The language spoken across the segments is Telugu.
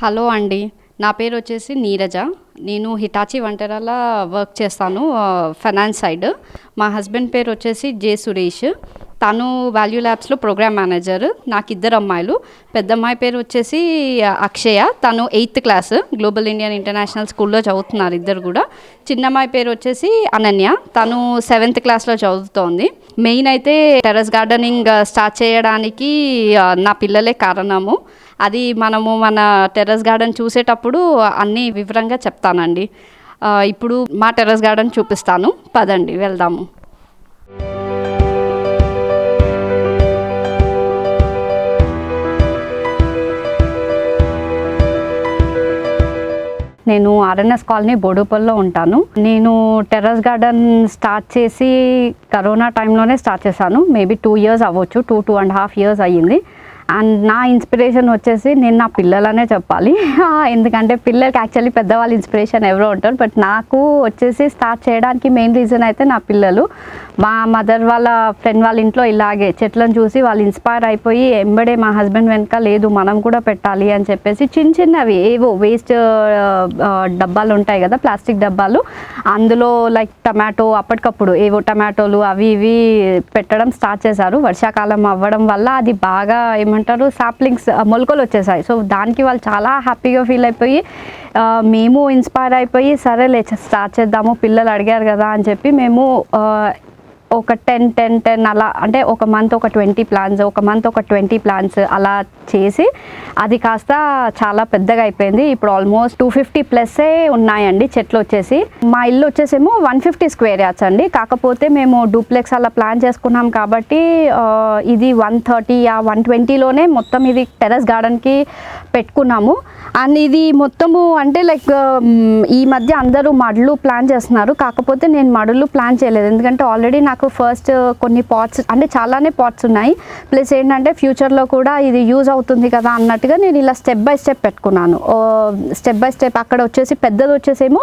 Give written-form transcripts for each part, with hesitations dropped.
హలో అండి, నా పేరు వచ్చేసి నీరజ. నేను హిటాచి వంటరాల వర్క్ చేస్తాను, ఫైనాన్స్ సైడ్. మా హస్బెండ్ పేరు వచ్చేసి జే సురేష్. తను వాల్యూ ల్యాబ్స్లో ప్రోగ్రామ్ మేనేజర్. నాకు ఇద్దరు అమ్మాయిలు. పెద్ద అమ్మాయి పేరు వచ్చేసి అక్షయ, తను 8th class global Indian international స్కూల్లో చదువుతున్నారు ఇద్దరు కూడా. చిన్న అమ్మాయి పేరు వచ్చేసి అనన్య, తను 7th క్లాస్లో చదువుతోంది. మెయిన్ అయితే టెర్రస్ గార్డెనింగ్ స్టార్ట్ చేయడానికి నా పిల్లలే కారణము. అది మనము మన టెర్రస్ గార్డెన్ చూసేటప్పుడు అన్నీ వివరంగా చెప్తానండి. ఇప్పుడు మా టెర్రస్ గార్డెన్ చూపిస్తాను, పదండి వెళ్దాము. నేను ఆర్ఎన్ఎస్ కాలనీ బోడుపల్లో ఉంటాను. నేను టెర్రస్ గార్డెన్ స్టార్ట్ చేసి కరోనా టైంలోనే స్టార్ట్ చేశాను. మేబీ 2 years అవ్వచ్చు, 2.5 years అయ్యింది. అండ్ నా ఇన్స్పిరేషన్ వచ్చేసి నేను నా పిల్లలనే చెప్పాలి. ఎందుకంటే పిల్లలకి యాక్చువల్లీ పెద్దవాళ్ళ ఇన్స్పిరేషన్ ఎవరో ఉంటారు, బట్ నాకు వచ్చేసి స్టార్ట్ చేయడానికి మెయిన్ రీజన్ అయితే నా పిల్లలు. మా మదర్ వాళ్ళ ఫ్రెండ్ వాళ్ళ ఇంట్లో ఇలాగే చెట్లను చూసి వాళ్ళు ఇన్స్పైర్ అయిపోయి ఎంబడే మా హస్బెండ్ వెనక లేదు మనం కూడా పెట్టాలి అని చెప్పేసి చిన్నవి ఏవో వేస్ట్ డబ్బాలు ఉంటాయి కదా, ప్లాస్టిక్ డబ్బాలు, అందులో లైక్ టమాటో, అప్పటికప్పుడు ఏవో టమాటోలు అవి ఇవి పెట్టడం స్టార్ట్ చేశారు. వర్షాకాలం అవ్వడం వల్ల అది బాగా ఏమంటారు సాప్లింగ్స్ మొలకలు వచ్చేసాయి. సో దానికి వాళ్ళు చాలా హ్యాపీగా ఫీల్ అయిపోయి మేము ఇన్స్పైర్ అయిపోయి సరేలే స్టార్ట్ చేద్దాము, పిల్లలు అడిగారు కదా అని చెప్పి మేము ఒక 10 అలా, అంటే ఒక మంత్ ఒక 20 plants, ఒక మంత్ ఒక 20 plants అలా చేసి అది కాస్త చాలా పెద్దగా అయిపోయింది. ఇప్పుడు ఆల్మోస్ట్ 250+ ఉన్నాయండి చెట్లు వచ్చేసి. మా ఇల్లు వచ్చేసేమో 150 square yards అండి. కాకపోతే మేము డూప్లెక్స్ అలా ప్లాన్ చేసుకున్నాం కాబట్టి ఇది 130 120లోనే మొత్తం ఇది టెర్రస్ గార్డెన్కి పెట్టుకున్నాము. అండ్ ఇది మొత్తము అంటే లైక్ ఈ మధ్య అందరూ మడులు ప్లాన్ చేస్తున్నారు, కాకపోతే నేను మడులు ప్లాన్ చేయలేదు. ఎందుకంటే ఆల్రెడీ నాకు ఫస్ట్ కొన్ని పాట్స్, అంటే చాలానే పాట్స్ ఉన్నాయి. ప్లస్ ఏంటంటే ఫ్యూచర్లో కూడా ఇది యూజ్ అవుతుంది కదా అన్నట్టుగా నేను ఇలా స్టెప్ బై స్టెప్ పెట్టుకున్నాను. స్టెప్ బై స్టెప్ అక్కడ వచ్చేసి పెద్దది వచ్చేసేమో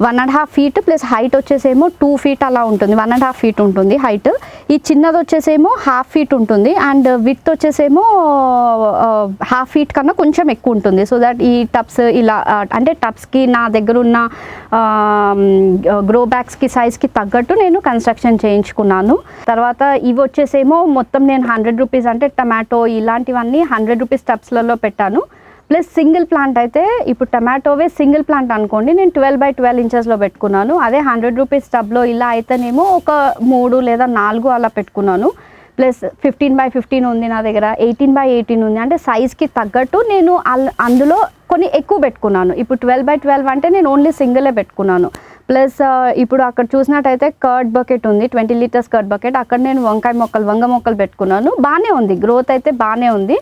1.5 feet ప్లస్ హైట్ వచ్చేసేమో 2 feet అలా ఉంటుంది, 1.5 feet ఉంటుంది హైట్. ఈ చిన్నది వచ్చేసేమో 1/2 feet ఉంటుంది అండ్ విడ్త్ వచ్చేసేమో 1/2 feet కన్నా కొంచెం ఎక్కువ ఉంటుంది. సో దట్ ఈ టబ్స్ ఇలా అంటే టబ్స్కి నా దగ్గర ఉన్న గ్రో బ్యాగ్స్కి సైజ్కి తగ్గట్టు నేను కన్స్ట్రక్షన్ చేయించుకున్నాను. తర్వాత ఇవి వచ్చేసేమో మొత్తం నేను 100 rupees, అంటే టమాటో ఇలాంటివన్నీ 100 rupees టబ్స్లలో పెట్టాను. ప్లస్ సింగిల్ ప్లాంట్ అయితే ఇప్పుడు టమాటోవే సింగిల్ ప్లాంట్ అనుకోండి, నేను 12x12 inches పెట్టుకున్నాను. అదే 100 rupees టబ్లో ఇలా అయితేనేమో ఒక 3 లేదా 4 అలా పెట్టుకున్నాను. ప్లస్ 15x15 ఉంది నా దగ్గర, 18x18 ఉంది. అంటే సైజ్కి తగ్గట్టు నేను అందులో కొన్ని ఎక్కువ పెట్టుకున్నాను. ఇప్పుడు 12x12 అంటే నేను ఓన్లీ సింగిలే పెట్టుకున్నాను. ప్లస్ ఇప్పుడు అక్కడ చూసినట్టయితే కర్డ్ బకెట్ ఉంది, 20 liters కర్డ్ బకెట్. అక్కడ నేను వంగ మొక్కలు పెట్టుకున్నాను. బాగానే ఉంది, గ్రోత్ అయితే బాగానే ఉంది.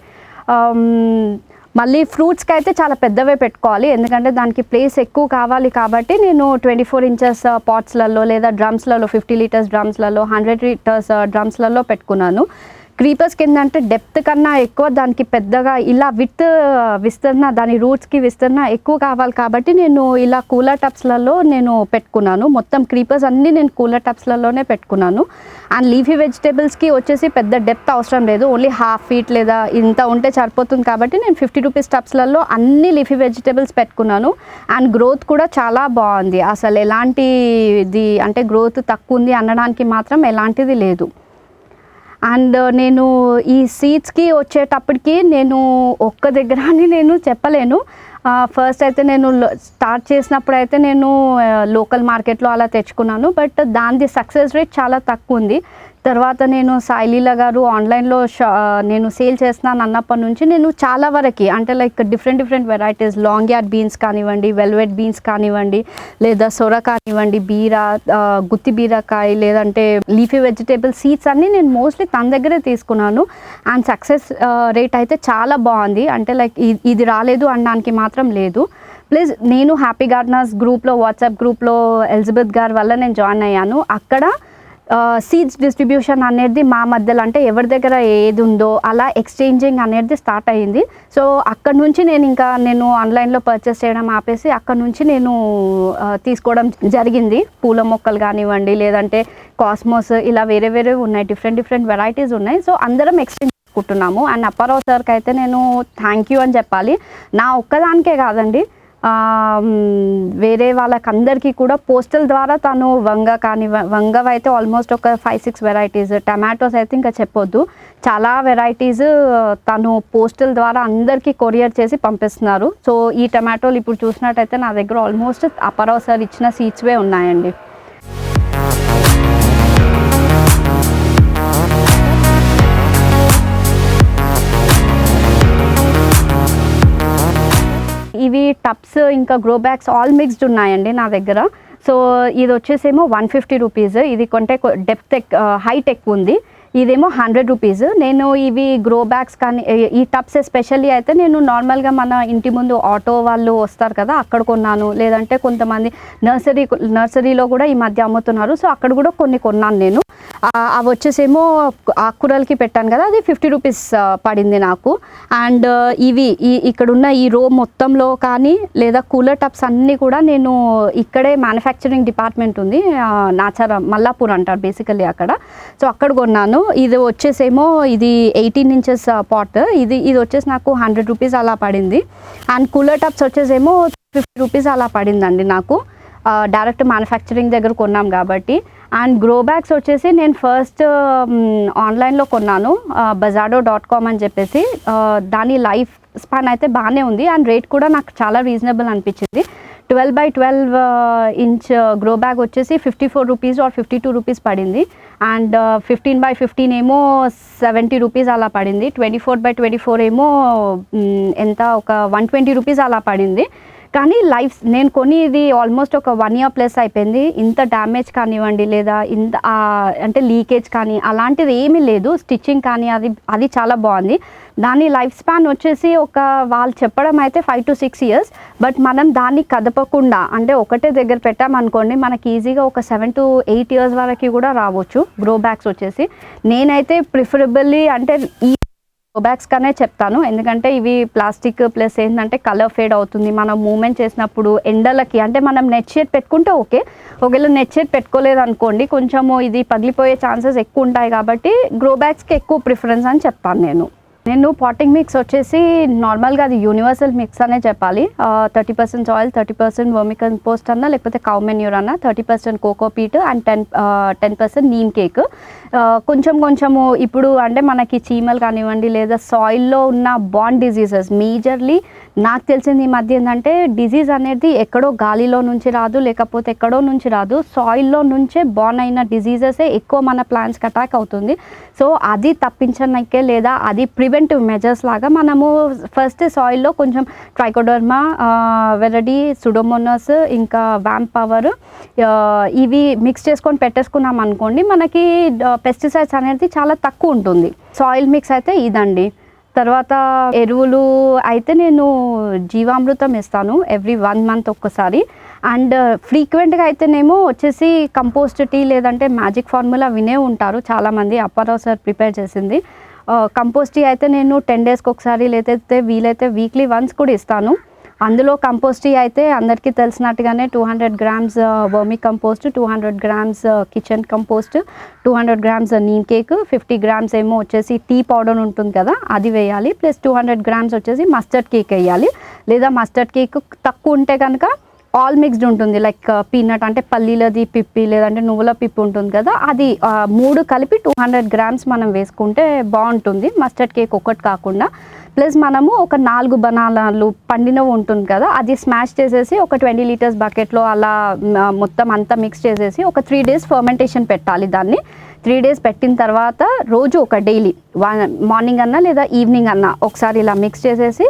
మళ్ళీ ఫ్రూట్స్కి అయితే చాలా పెద్దవే పెట్టుకోవాలి, ఎందుకంటే దానికి ప్లేస్ ఎక్కువ కావాలి కాబట్టి నేను 24 inches పాట్స్లలో లేదా డ్రమ్స్లలో 50 liters డ్రమ్స్లలో 100 liters డ్రమ్స్లలో పెట్టుకున్నాను. క్రీపర్స్కి ఏంటంటే డెప్త్ కన్నా ఎక్కువ దానికి పెద్దగా ఇలా విస్తరణ దాని రూట్స్కి విస్తరణ ఎక్కువ కావాలి కాబట్టి నేను ఇలా కూలర్ టబ్స్లలో నేను పెట్టుకున్నాను. మొత్తం క్రీపర్స్ అన్నీ నేను కూలర్ టబ్స్లలోనే పెట్టుకున్నాను. అండ్ లీఫీ వెజిటేబుల్స్కి వచ్చేసి పెద్ద డెప్త్ అవసరం లేదు, ఓన్లీ 1/2 feet లేదా ఇంత ఉంటే సరిపోతుంది కాబట్టి నేను 50 rupees టబ్స్లలో అన్ని లీఫీ వెజిటేబుల్స్ పెట్టుకున్నాను. అండ్ గ్రోత్ కూడా చాలా బాగుంది, అసలు ఎలాంటిది అంటే గ్రోత్ తక్కువ ఉంది అనడానికి మాత్రం ఎలాంటిది లేదు. అండ్ నేను ఈ సీడ్స్కి వచ్చేటప్పటికి నేను ఒక్క దగ్గర అని నేను చెప్పలేను. ఫస్ట్ అయితే నేను స్టార్ట్ చేసినప్పుడు అయితే నేను లోకల్ మార్కెట్లో అలా తెచ్చుకున్నాను, బట్ దాని సక్సెస్ రేట్ చాలా తక్కువ ఉంది. తర్వాత నేను సాయిలీల గారు ఆన్లైన్లో నేను సేల్ చేస్తున్నాను అన్నప్పటి నుంచి నేను చాలా వరకు అంటే like different varieties, long yard beans కానివ్వండి, వెల్వెట్ బీన్స్ కానివ్వండి, లేదా సొర కానివ్వండి, బీర, గుత్తి బీరకాయ, లేదంటే లీఫీ వెజిటేబుల్ సీడ్స్ అన్నీ నేను మోస్ట్లీ తన దగ్గరే తీసుకున్నాను. అండ్ సక్సెస్ రేట్ అయితే చాలా బాగుంది, అంటే లైక్ ఇది రాలేదు అనడానికి మాత్రం లేదు. ప్లస్ నేను హ్యాపీ గార్డెనర్స్ గ్రూప్లో, వాట్సాప్ గ్రూప్లో ఎలిజబెత్ గారి వల్ల నేను జాయిన్ అయ్యాను. అక్కడ సీడ్స్ డిస్ట్రిబ్యూషన్ అనేది మా మధ్యలో, అంటే ఎవరి దగ్గర ఏది ఉందో అలా ఎక్స్చేంజింగ్ అనేది స్టార్ట్ అయ్యింది. సో అక్కడ నుంచి నేను ఆన్లైన్లో పర్చేస్ చేయడం ఆపేసి అక్కడ నుంచి నేను తీసుకోవడం జరిగింది. పూల మొక్కలు కానివ్వండి, లేదంటే కాస్మోస్, ఇలా వేరే ఉన్నాయి, డిఫరెంట్ వెరైటీస్ ఉన్నాయి. సో అందరం ఎక్స్చేంజ్ చేసుకుంటున్నాము. అండ్ అప్పారావు సార్కి అయితే నేను థ్యాంక్ యూ అని చెప్పాలి. నా ఒక్కదానికే కాదండి, వేరే వాళ్ళకందరికీ కూడా పోస్టల్ ద్వారా తను వంగవి అయితే ఆల్మోస్ట్ ఒక 5-6 వెరైటీస్, టమాటోస్ అయితే ఇంకా చెప్పొద్దు, చాలా వెరైటీస్ తను పోస్టల్ ద్వారా అందరికీ కొరియర్ చేసి పంపిస్తున్నారు. సో ఈ టమాటోలు ఇప్పుడు చూసినట్టయితే నా దగ్గర ఆల్మోస్ట్ అప్పారావు సార్ ఇచ్చిన సీడ్స్వే ఉన్నాయండి. ఇవి టబ్స్ ఇంకా గ్రో బ్యాగ్స్ ఆల్ మిక్స్డ్ ఉన్నాయండి నా దగ్గర. సో ఇది వచ్చేసేమో 150 రూపీస్, ఇది కొంటే డెప్త్ హైట్ ఎక్కువ ఉంది. ఇదేమో 100 రూపీస్. నేను ఇవి గ్రో బ్యాగ్స్ కానీ ఈ టబ్స్ ఎస్పెషల్లీ అయితే నేను నార్మల్గా మన ఇంటి ముందు ఆటో వాళ్ళు వస్తారు కదా అక్కడ కొన్నాను, లేదంటే కొంతమంది నర్సరీలో కూడా ఈ మధ్య అమ్ముతున్నారు. సో అక్కడ కూడా కొన్ని కొన్నాను నేను. అవి వచ్చేసేమో ఆకుకూరలకి పెట్టాను కదా, అది 50 రూపీస్ పడింది నాకు. అండ్ ఇవి ఇక్కడున్న ఈ రో మొత్తంలో కానీ లేదా కూలర్ టబ్స్ అన్నీ కూడా నేను ఇక్కడే మ్యానుఫ్యాక్చరింగ్ డిపార్ట్మెంట్ ఉంది, మల్లాపూర్ అంటారు బేసికల్లీ అక్కడ. సో అక్కడ కొన్నాను. ఇది వచ్చేసేమో ఇది 18 ఇంచెస్ పాట్, ఇది వచ్చేసి నాకు 100 రూపీస్ అలా పడింది. అండ్ కూలర్ టబ్స్ వచ్చేసేమో 50 రూపీస్ అలా పడిందండి నాకు, డైరెక్ట్ మ్యానుఫ్యాక్చరింగ్ దగ్గర కొన్నాం కాబట్టి. అండ్ గ్రో బ్యాగ్స్ వచ్చేసి నేను ఫస్ట్ ఆన్లైన్లో కొన్నాను, bazado.com అని చెప్పేసి. దాని లైఫ్ స్పాన్ అయితే బాగానే ఉంది అండ్ రేట్ కూడా నాకు చాలా రీజనబుల్ అనిపించింది. 12x12 ఇంచ్ గ్రో బ్యాగ్ వచ్చేసి 54 రూపీస్ ఆర్ 52 రూపీస్ పడింది. అండ్ 15x15 ఏమో 70 రూపీస్ అలా పడింది. 24x24 ఏమో ఎంత ఒక 120 రూపీస్ అలా పడింది. కానీ నేను కొని ఇది ఆల్మోస్ట్ ఒక 1 year ప్లస్ అయిపోయింది. ఇంత డ్యామేజ్ కానివ్వండి లేదా ఇంత అంటే లీకేజ్ కానీ అలాంటిది ఏమీ లేదు. స్టిచ్చింగ్ కానీ అది చాలా బాగుంది. దాని లైఫ్ స్పాన్ వచ్చేసి వాళ్ళు చెప్పడం అయితే 5 to 6 years. బట్ మనం దాన్ని కదపకుండా అంటే ఒకటే దగ్గర పెట్టామనుకోండి మనకి ఈజీగా ఒక 7 to 8 years వరకు కూడా రావచ్చు గ్రో బ్యాగ్స్ వచ్చేసి. నేనైతే ప్రిఫరబుల్లీ అంటే ఈ గ్రో బ్యాగ్స్ కనే చెప్తాను, ఎందుకంటే ఇవి ప్లాస్టిక్ ప్లస్ ఏంటంటే కలర్ ఫేడ్ అవుతుంది. మనం మూమెంట్ చేసినప్పుడు ఎండలకి అంటే మనం నెట్ షేడ్ పెట్టుకుంటే ఓకే, ఒకవేళ నెట్ షేడ్ పెట్టుకోలేదు అనుకోండి కొంచెము ఇది పగిలిపోయే ఛాన్సెస్ ఎక్కువ ఉంటాయి. కాబట్టి గ్రో బ్యాగ్స్కి ఎక్కువ ప్రిఫరెన్స్ అని చెప్తాను నేను పాటింగ్ మిక్స్ వచ్చేసి నార్మల్గా అది యూనివర్సల్ మిక్స్ అనే చెప్పాలి. 30% సాయిల్, 30% వర్మి కంపోస్ట్ అన్నా లేకపోతే కౌ మెన్యూర్ అన్నా, 30% కోకోపీట్ అండ్ 10% నీమ్ కేక్. కొంచెము ఇప్పుడు అంటే మనకి చీమలు కానివ్వండి లేదా సాయిల్లో ఉన్న బాండ్ డిజీజెస్ మేజర్లీ నాకు తెలిసింది ఈ మధ్య ఏంటంటే డిజీజ్ అనేది ఎక్కడో గాలిలో నుంచి రాదు లేకపోతే ఎక్కడో నుంచి రాదు, సాయిల్లో నుంచే బాన్ అయిన డిజీజెసే ఎక్కువ మన ప్లాంట్స్కి అటాక్ అవుతుంది. సో అది తప్పించడానికే లేదా అది ప్రివెంటివ్ మెజర్స్ లాగా మనము ఫస్ట్ సాయిల్లో కొంచెం ట్రైకోడర్మా, వెరడి, సుడోమోనస్ ఇంకా వ్యాంప్ పవర్ ఇవి మిక్స్ చేసుకొని పెట్టేసుకున్నాం అనుకోండి మనకి పెస్టిసైడ్స్ అనేది చాలా తక్కువ ఉంటుంది. సాయిల్ మిక్స్ అయితే ఇదండి. తర్వాత ఎరువులు అయితే నేను జీవామృతం ఇస్తాను ఎవ్రీ 1 month ఒక్కసారి. అండ్ ఫ్రీక్వెంట్గా అయితేనేమో వచ్చేసి కంపోస్ట్ టీ లేదంటే మ్యాజిక్ ఫార్ములా వినే ఉంటారు చాలామంది, అప్పారావు సార్ ప్రిపేర్ చేసింది. కంపోస్ట్ టీ అయితే నేను 10 daysకి ఒకసారి లేకపోతే వీలైతే వీక్లీ వన్స్ కూడా ఇస్తాను. అందులో కంపోస్ట్ టీ అయితే అందరికీ తెలిసినట్టుగానే 200 grams వర్మి compost, 200 grams kitchen compost, 200 grams neem cake, 50 grams ఏమో వచ్చేసి టీ పౌడర్ ఉంటుంది కదా అది వేయాలి, ప్లస్ 200 grams వచ్చేసి మస్టర్డ్ కేక్ వేయాలి. లేదా మస్టర్డ్ కేక్ తక్కువ ఉంటే కనుక ఆల్ మిక్స్డ్ ఉంటుంది, లైక్ పీనట్ అంటే పల్లీలది పిప్పి లేదంటే నువ్వుల పిప్పి ఉంటుంది కదా అది 3 కలిపి 200 grams మనం వేసుకుంటే బాగుంటుంది, మస్టర్డ్ కేక్ ఒకటి కాకుండా. ప్లస్ మనము ఒక 4 బనానాలు పండినవి ఉంటుంది కదా అది స్మాష్ చేసేసి ఒక 20 liters బకెట్లో అలా మొత్తం అంతా మిక్స్ చేసేసి ఒక 3 days ఫర్మెంటేషన్ పెట్టాలి. దాన్ని 3 days పెట్టిన తర్వాత రోజు ఒక డైలీ మార్నింగ్ అన్నా లేదా ఈవినింగ్ అన్నా ఒకసారి ఇలా మిక్స్ చేసేసి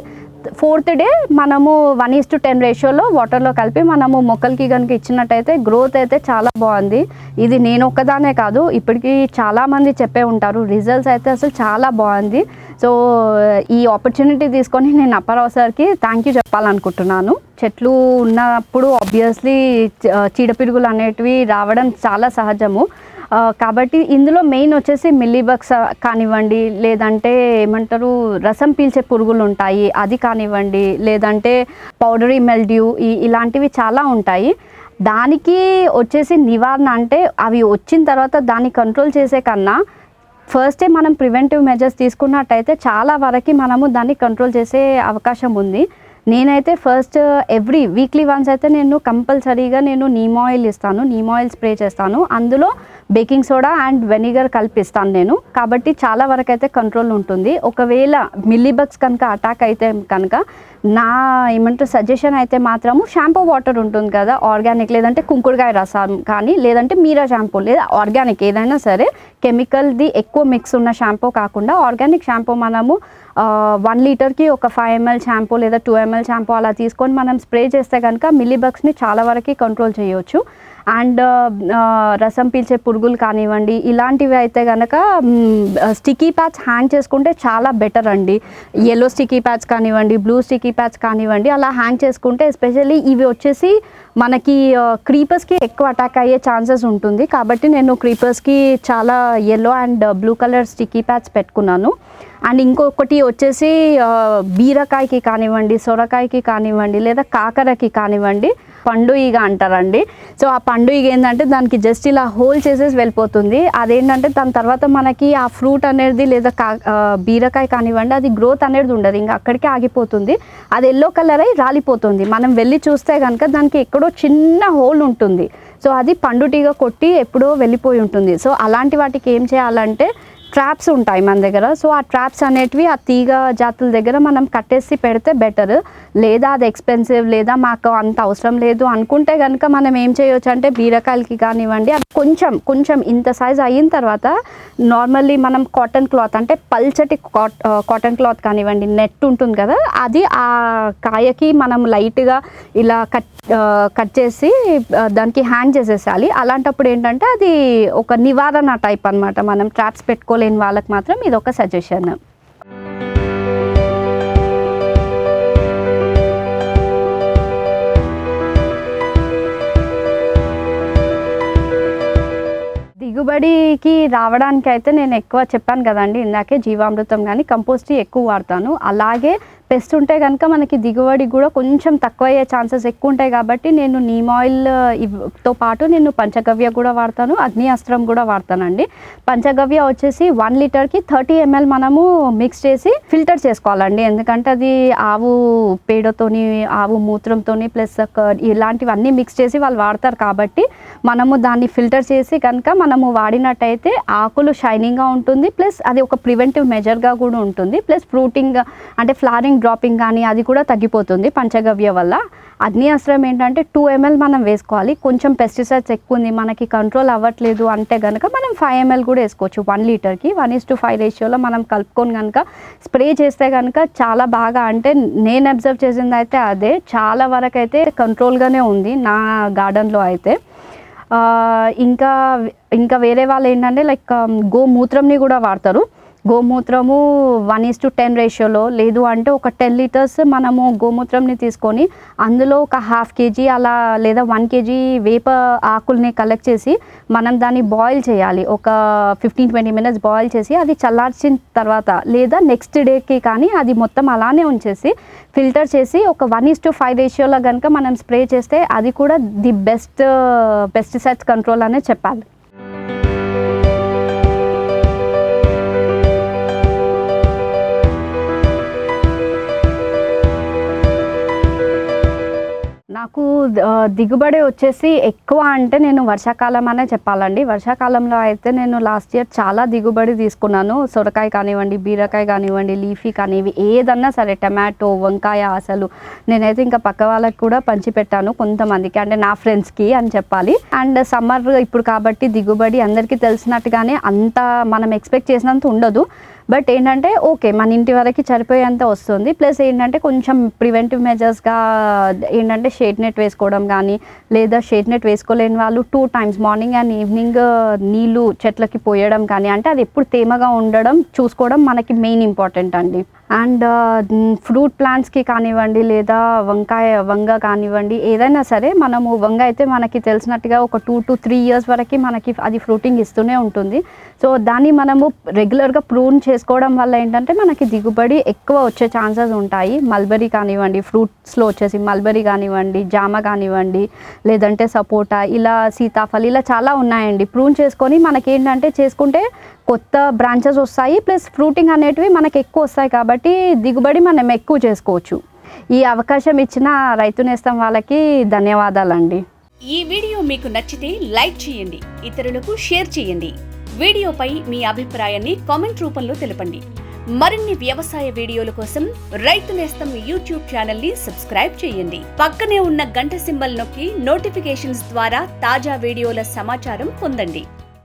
4th day మనము 1:10 రేషియోలో వాటర్లో కలిపి మనము మొక్కలకి కనుక ఇచ్చినట్టయితే గ్రోత్ అయితే చాలా బాగుంది. ఇది నేను ఒక్కదానే కాదు ఇప్పటికీ చాలామంది చెప్పే ఉంటారు, రిజల్ట్స్ అయితే అసలు చాలా బాగుంది. సో ఈ ఆపర్చునిటీ తీసుకొని నేను అప్పారావు సార్కి థ్యాంక్ యూ చెప్పాలనుకుంటున్నాను. చెట్లు ఉన్నప్పుడు ఆబ్వియస్లీ చీడపిరుగులు అనేటివి రావడం చాలా సహజము. కాబట్టి ఇందులో మెయిన్ వచ్చేసి మిల్లీబగ్స్ కానివ్వండి లేదంటే ఏమంటారు రసం పీల్చే పురుగులు ఉంటాయి అది కానివ్వండి లేదంటే పౌడరీ మెల్డ్యూ ఇలాంటివి చాలా ఉంటాయి. దానికి వచ్చేసి నివారణ అంటే అవి వచ్చిన తర్వాత దాన్ని కంట్రోల్ చేసే కన్నా ఫస్టే మనం ప్రివెంటివ్ మెజర్స్ తీసుకున్నట్టయితే చాలా వరకు మనము దాన్ని కంట్రోల్ చేసే అవకాశం ఉంది. నేనైతే ఫస్ట్ ఎవ్రీ వీక్లీ వన్స్ అయితే నేను కంపల్సరీగా నేను నీమ్ ఆయిల్ ఇస్తాను, నీమ్ ఆయిల్ స్ప్రే చేస్తాను. అందులో బేకింగ్ సోడా అండ్ వెనిగర్ కలిపిస్తాను నేను. కాబట్టి చాలా వరకు అయితే కంట్రోల్ ఉంటుంది. ఒకవేళ మిల్లీబగ్స్ కనుక అటాక్ అయితే కనుక నా ఏమంటారు సజెషన్ అయితే మాత్రము షాంపూ వాటర్ ఉంటుంది కదా ఆర్గానిక్, లేదంటే కుంకుడుకాయ రసం కానీ, లేదంటే మీరా షాంపూ లేదా ఆర్గానిక్ ఏదైనా సరే, కెమికల్ది ఎక్కువ మిక్స్ ఉన్న షాంపూ కాకుండా ఆర్గానిక్ షాంపూ మనము 1 లీటర్కి ఒక 5 ml షాంపూ లేదా 2 ml షాంపూ అలా తీసుకొని మనం స్ప్రే చేస్తే కనుక మిల్లీబగ్స్ని చాలా వరకు కంట్రోల్ చేయవచ్చు. అండ్ రసం పీల్చే పురుగులు కానివ్వండి, ఇలాంటివి అయితే కనుక స్టిక్కీ ప్యాచ్ హ్యాంగ్ చేసుకుంటే చాలా బెటర్ అండి. ఎల్లో స్టిక్కీ ప్యాచ్ కానివ్వండి, బ్లూ స్టిక్కీ ప్యాచ్ కానివ్వండి, అలా హ్యాంగ్ చేసుకుంటే ఎస్పెషల్లీ ఇవి వచ్చేసి మనకి క్రీపర్స్కి ఎక్కువ అటాక్ అయ్యే ఛాన్సెస్ ఉంటుంది. కాబట్టి నేను క్రీపర్స్కి చాలా yellow and blue colour sticky patch పెట్టుకున్నాను. అండ్ ఇంకొకటి వచ్చేసి బీరకాయకి కానివ్వండి, సొరకాయకి కానివ్వండి, లేదా కాకరకి కానివ్వండి, పండు ఈగ అంటారండి. సో ఆ పండు ఈగ ఏంటంటే దానికి జస్ట్ ఇలా హోల్ చేసేసి వెళ్ళిపోతుంది. అదేంటంటే దాని తర్వాత మనకి ఆ ఫ్రూట్ అనేది లేదా బీరకాయ కానివ్వండి, అది గ్రోత్ అనేది ఉండదు, ఇంకా అక్కడికే ఆగిపోతుంది. అది ఎల్లో కలర్ అయి రాలిపోతుంది. మనం వెళ్ళి చూస్తే కనుక దానికి ఎక్కడో చిన్న హోల్ ఉంటుంది. సో అది పండుటీగా కొట్టి ఎప్పుడో వెళ్ళిపోయి ఉంటుంది. సో అలాంటి వాటికి ఏం చేయాలంటే ట్రాప్స్ ఉంటాయి మన దగ్గర. సో ఆ ట్రాప్స్ అనేటివి ఆ తీగ జాతుల దగ్గర మనం కట్టేసి పెడితే బెటర్. లేదా అది ఎక్స్పెన్సివ్, లేదా మాకు అంత అవసరం లేదు అనుకుంటే కనుక మనం ఏం చేయొచ్చు అంటే బీరకాయలకి కానివ్వండి, అది కొంచెం ఇంత సైజ్ అయిన తర్వాత నార్మల్లీ మనం కాటన్ క్లాత్ అంటే పల్చటి కాటన్ క్లాత్ కానివ్వండి, నెట్ ఉంటుంది కదా, అది ఆ కాయకి మనం లైట్గా ఇలా కట్ చేసి దానికి హ్యాంగ్ చేసేసాలి. అలాంటప్పుడు ఏంటంటే అది ఒక నివారణ టైప్ అనమాట. మనం ట్రాప్స్ పెట్టుకోలేని వాళ్ళకి మాత్రం ఇది ఒక సజెషన్. దిగుబడికి రావడానికి అయితే నేను ఎక్కువ చెప్పాను కదండి ఇందాకే, జీవామృతం కానీ కంపోస్ట్ ఎక్కువ వాడతాను. అలాగే పెస్ట్ ఉంటే కనుక మనకి దిగుబడి కూడా కొంచెం తక్కువ అయ్యే ఛాన్సెస్ ఎక్కువ ఉంటాయి. కాబట్టి నేను నీమ్ ఆయిల్తో పాటు నేను పంచగవ్య కూడా వాడతాను, అగ్ని అస్త్రం కూడా వాడతానండి. పంచగవ్య వచ్చేసి 1 లీటర్కి 30 ml మనము మిక్స్ చేసి ఫిల్టర్ చేసుకోవాలండి. ఎందుకంటే అది ఆవు పేడతోని, ఆవు మూత్రంతోని ప్లస్ ఇలాంటివన్నీ మిక్స్ చేసి వాళ్ళు వాడతారు. కాబట్టి మనము దాన్ని ఫిల్టర్ చేసి కనుక మనము వాడినట్టయితే ఆకులు షైనింగ్గా ఉంటుంది, ప్లస్ అది ఒక ప్రివెంటివ్ మెజర్గా కూడా ఉంటుంది. ప్లస్ ఫ్రూటింగ్ అంటే ఫ్లవరింగ్ డ్రాపింగ్ కానీ అది కూడా తగ్గిపోతుంది పంచగవ్య వల్ల. అగ్ని అస్త్రం ఏంటంటే 2 ml మనం వేసుకోవాలి. కొంచెం పెస్టిసైడ్స్ ఎక్కువ ఉంది, మనకి కంట్రోల్ అవ్వట్లేదు అంటే కనుక మనం 5 ml కూడా వేసుకోవచ్చు. 1 లీటర్కి 1:5 రేషియోలో మనం కలుపుకొని కనుక స్ప్రే చేస్తే కనుక చాలా బాగా, అంటే నేను అబ్జర్వ్ చేసింది అయితే అదే, చాలా వరకు అయితే కంట్రోల్గానే ఉంది నా గార్డెన్లో అయితే. ఇంకా వేరే వాళ్ళు ఏంటంటే లైక్ గోమూత్రంని కూడా వాడతారు. గోమూత్రము 1:10 రేషియోలో, లేదు అంటే ఒక 10 లీటర్స్ మనము గోమూత్రంని తీసుకొని అందులో ఒక 1/2 kg అలా లేదా 1 kg వేప ఆకుల్ని కలెక్ట్ చేసి మనం దాన్ని బాయిల్ చేయాలి. ఒక 15-20 minutes బాయిల్ చేసి అది చల్లార్చిన తర్వాత లేదా నెక్స్ట్ డేకి కానీ అది మొత్తం అలానే ఉంచేసి ఫిల్టర్ చేసి ఒక 1:5 రేషియోలో కనుక మనం స్ప్రే చేస్తే అది కూడా ది బెస్ట్ పెస్టిసైడ్స్ కంట్రోల్ అనే చెప్పాలి. నాకు దిగుబడి వచ్చేసి ఎక్కువ అంటే నేను వర్షాకాలం అనే చెప్పాలండి. వర్షాకాలంలో అయితే నేను లాస్ట్ ఇయర్ చాలా దిగుబడి తీసుకున్నాను. సొరకాయ కానివ్వండి, బీరకాయ కానివ్వండి, లీఫీ కానివ్వండి, ఏదన్నా సరే, టమాటో, వంకాయ, అసలు నేనైతే ఇంకా పక్క వాళ్ళకి కూడా పంచిపెట్టాను కొంతమందికి, అంటే నా ఫ్రెండ్స్కి అని చెప్పాలి. అండ్ సమ్మర్ ఇప్పుడు కాబట్టి దిగుబడి అందరికీ తెలిసినట్టుగానే అంత మనం ఎక్స్పెక్ట్ చేసినంత ఉండదు. బట్ ఏంటంటే ఓకే, మన ఇంటి వరకు సరిపోయేంత వస్తుంది. ప్లస్ ఏంటంటే కొంచెం ప్రివెంటివ్ మెజర్స్గా ఏంటంటే షేడ్ నెట్ వేసుకోవడం కానీ, లేదా షేడ్ నెట్ వేసుకోలేని వాళ్ళు 2 times మార్నింగ్ అండ్ ఈవినింగ్ నీళ్ళు చెట్లకి పోయడం కానీ, అంటే అది ఎప్పుడు తేమగా ఉండడం చూసుకోవడం మనకి మెయిన్ ఇంపార్టెంట్ అండి. అండ్ ఫ్రూట్ ప్లాంట్స్కి కానివ్వండి లేదా వంగ కానివ్వండి, ఏదైనా సరే మనము వంగ అయితే మనకి తెలిసినట్టుగా ఒక 2 to 3 years వరకు మనకి అది ఫ్రూటింగ్ ఇస్తూనే ఉంటుంది. సో దాన్ని మనము రెగ్యులర్గా ప్రూన్ చేసుకోవడం వల్ల ఏంటంటే మనకి దిగుబడి ఎక్కువ వచ్చే ఛాన్సెస్ ఉంటాయి. మల్బరీ కానివ్వండి, ఫ్రూట్స్లో వచ్చేసి మల్బరీ కానివ్వండి, జామ కానివ్వండి, లేదంటే సపోటా, ఇలా సీతాఫల్, ఇలా చాలా ఉన్నాయండి. ప్రూన్ చేసుకొని మనకి ఏంటంటే చేసుకుంటే కొత్త బ్రాంచెస్ వస్తాయి, ప్లస్ ఫ్రూటింగ్ అనేటివి మనకి ఎక్కువ వస్తాయి కాబట్టి దిగుబడి మనం ఎక్కువ చేసుకోవచ్చు. ఈ అవకాశం ఇచ్చిన రైతు నేస్తం వాళ్ళకి ధన్యవాదాలండి. ఈ వీడియో మీకు నచ్చితే లైక్ చేయండి, ఇతరులకు షేర్ చేయండి. వీడియోపై మీ అభిప్రాయాన్ని కామెంట్ రూపంలో తెలపండి. మరిన్ని వ్యవసాయ వీడియోల కోసం రైతు నేస్తం యూట్యూబ్ ఛానల్ ని సబ్స్క్రైబ్ చేయండి. పక్కనే ఉన్న గంట సింబల్ నొక్కి నోటిఫికేషన్స్ ద్వారా తాజా వీడియోల సమాచారం పొందండి.